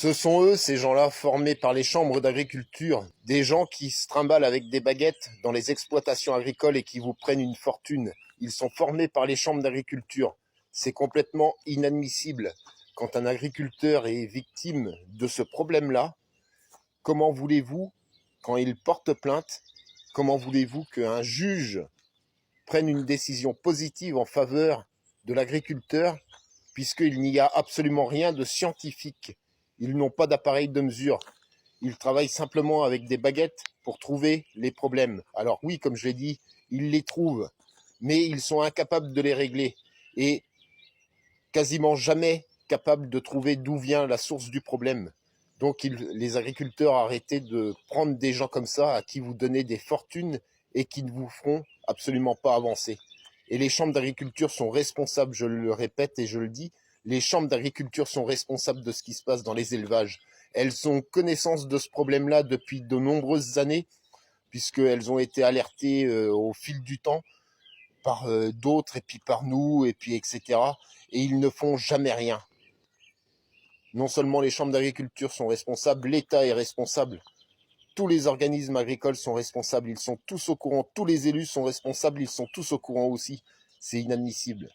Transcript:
Ce sont eux, ces gens-là, formés par les chambres d'agriculture, des gens qui se trimballent avec des baguettes dans les exploitations agricoles et qui vous prennent une fortune. Ils sont formés par les chambres d'agriculture. C'est complètement inadmissible. Quand un agriculteur est victime de ce problème-là, comment voulez-vous, quand il porte plainte, comment voulez-vous qu'un juge prenne une décision positive en faveur de l'agriculteur, puisqu'il n'y a absolument rien de scientifique. Ils n'ont pas d'appareil de mesure. Ils travaillent simplement avec des baguettes pour trouver les problèmes. Alors oui, comme je l'ai dit, ils les trouvent, mais ils sont incapables de les régler et quasiment jamais capables de trouver d'où vient la source du problème. Donc les agriculteurs, arrêtez de prendre des gens comme ça à qui vous donnez des fortunes et qui ne vous feront absolument pas avancer. Et les chambres d'agriculture sont responsables, je le répète et je le dis, les chambres d'agriculture sont responsables de ce qui se passe dans les élevages. Elles ont connaissance de ce problème-là depuis de nombreuses années, puisqu'elles ont été alertées au fil du temps par d'autres, et puis par nous, et puis etc. Et ils ne font jamais rien. Non seulement les chambres d'agriculture sont responsables, l'État est responsable. Tous les organismes agricoles sont responsables, ils sont tous au courant, tous les élus sont responsables, ils sont tous au courant aussi. C'est inadmissible.